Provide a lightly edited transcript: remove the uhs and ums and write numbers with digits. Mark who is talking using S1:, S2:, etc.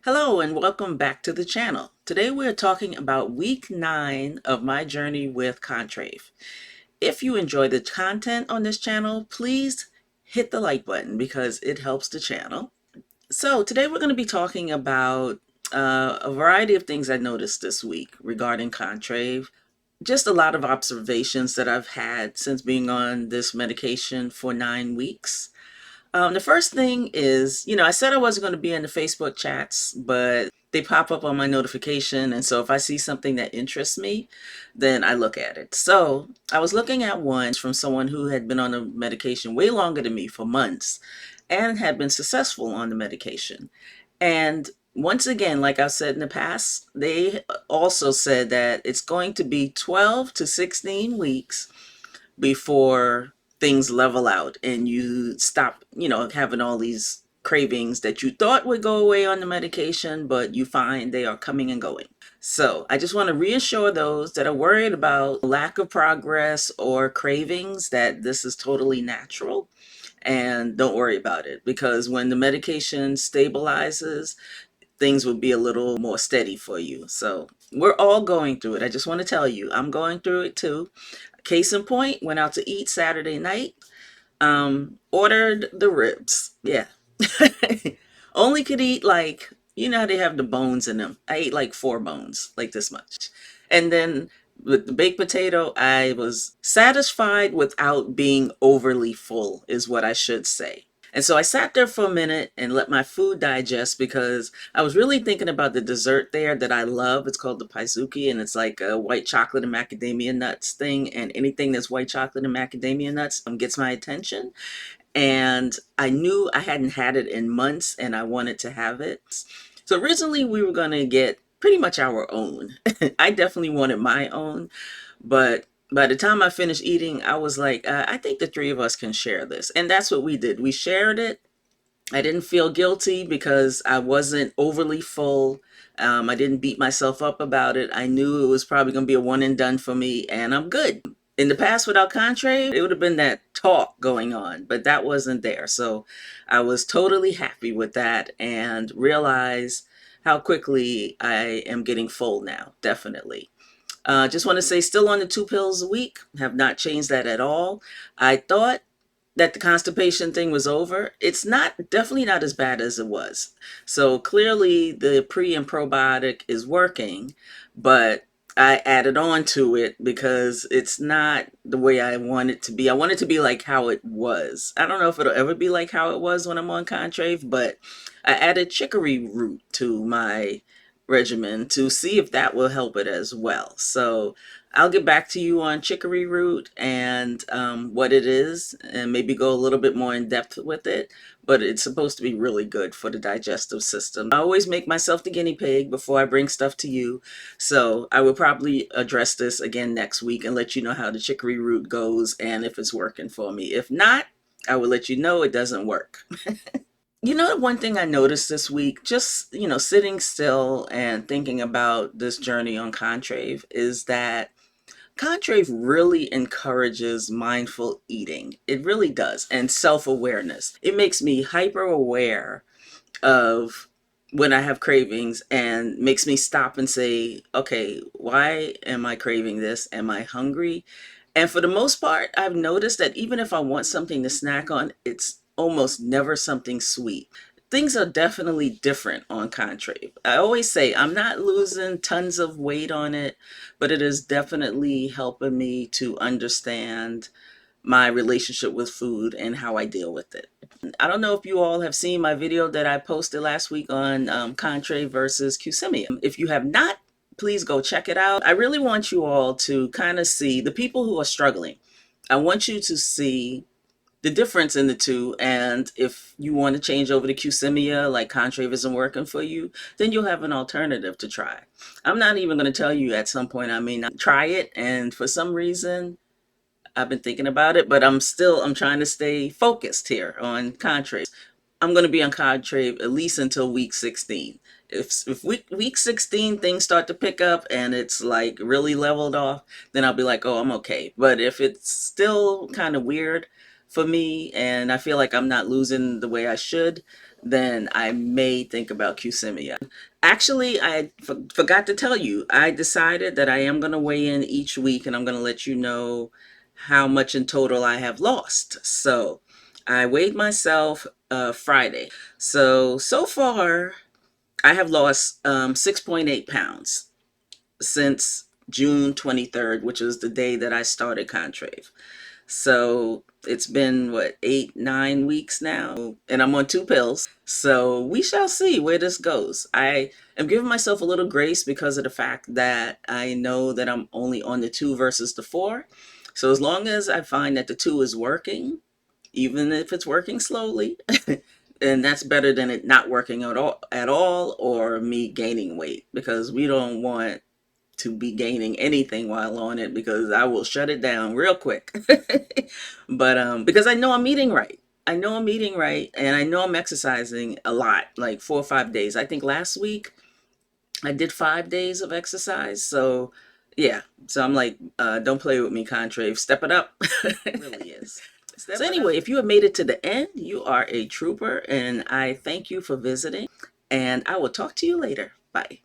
S1: Hello and welcome back to the channel. Today we're talking about week 9 of my journey with Contrave. If you enjoy the content on this channel, please hit the like button because it helps the channel. So today we're going to be talking about a variety of things I noticed this week regarding Contrave. Just a lot of observations that I've had since being on this medication for 9 weeks. The first thing is, I said I wasn't going to be in the Facebook chats, but they pop up on my notification. And so if I see something that interests me, then I look at it. So I was looking at one from someone who had been on the medication way longer than me for months and had been successful on the medication. And once again, like I've said in the past, they also said that it's going to be 12 to 16 weeks before things level out and you stop, having all these cravings that you thought would go away on the medication, but you find they are coming and going. So I just want to reassure those that are worried about lack of progress or cravings that this is totally natural and don't worry about it, because when the medication stabilizes, things will be a little more steady for you. So we're all going through it. I just want to tell you, I'm going through it too. Case in point, went out to eat Saturday night, ordered the ribs. Yeah. Only could eat how they have the bones in them. I ate like 4 bones, like this much. And then with the baked potato, I was satisfied without being overly full, is what I should say. And so I sat there for a minute and let my food digest because I was really thinking about the dessert there that I love. It's called the paizuki, and it's like a white chocolate and macadamia nuts thing. And anything that's white chocolate and macadamia nuts gets my attention. And I knew I hadn't had it in months and I wanted to have it. So originally we were going to get pretty much our own. I definitely wanted my own, but by the time I finished eating, I was like, I think the three of us can share this. And that's what we did. We shared it. I didn't feel guilty because I wasn't overly full. I didn't beat myself up about it. I knew it was probably going to be a one and done for me, and I'm good. In the past, without Contrave, it would have been that talk going on, but that wasn't there. So I was totally happy with that and realized how quickly I am getting full now, definitely. Just want to say, still on the 2 pills a week, have not changed that at all. I thought that the constipation thing was over. It's not, definitely not as bad as it was. So clearly the pre and probiotic is working, but I added on to it because it's not the way I want it to be. I want it to be like how it was. I don't know if it'll ever be like how it was when I'm on Contrave, but I added chicory root to my regimen to see if that will help it as well. So I'll get back to you on chicory root and what it is, and maybe go a little bit more in depth with it. But it's supposed to be really good for the digestive system. I always make myself the guinea pig before I bring stuff to you. So I will probably address this again next week and let you know how the chicory root goes and if it's working for me. If not, I will let you know it doesn't work. One thing I noticed this week, just, sitting still and thinking about this journey on Contrave, is that Contrave really encourages mindful eating. It really does. And self-awareness. It makes me hyper aware of when I have cravings and makes me stop and say, okay, why am I craving this? Am I hungry? And for the most part, I've noticed that even if I want something to snack on, it's almost never something sweet. Things are definitely different on Contrave. I always say I'm not losing tons of weight on it, but it is definitely helping me to understand my relationship with food and how I deal with it. I don't know if you all have seen my video that I posted last week on Contrave versus qsymia. If you have not, please go check it out. I really want you all to kind of see the people who are struggling. I want you to see the difference in the two, and if you want to change over to qsymia, like Contrave isn't working for you, then you'll have an alternative to try. I'm not even going to tell you at some point I may not try it, and for some reason I've been thinking about it, but I'm trying to stay focused here on Contrave. I'm going to be on Contrave at least until week 16. If week 16 things start to pick up and it's like really leveled off, then I'll be like, oh, I'm okay. But if it's still kind of weird for me and I feel like I'm not losing the way I should, then I may think about qsymia. Actually, I forgot to tell you, I decided that I am going to weigh in each week and I'm going to let you know how much in total I have lost. So I weighed myself Friday. So far, I have lost 6.8 pounds since June 23rd, which was the day that I started Contrave. So it's been what, 8, 9 weeks now, and I'm on 2 pills. So we shall see where this goes. I am giving myself a little grace because of the fact that I know that I'm only on the 2 versus the 4. So as long as I find that the 2 is working, even if it's working slowly, and that's better than it not working at all, or me gaining weight, because we don't want to be gaining anything while on it, because I will shut it down real quick. But because I know I'm eating right. I know I'm eating right, and I know I'm exercising a lot, like 4 or 5 days. I think last week I did 5 days of exercise. So yeah. So I'm like, don't play with me, Contrave. Step it up. It really is. So anyway, if you have made it to the end, you are a trooper, and I thank you for visiting, and I will talk to you later. Bye.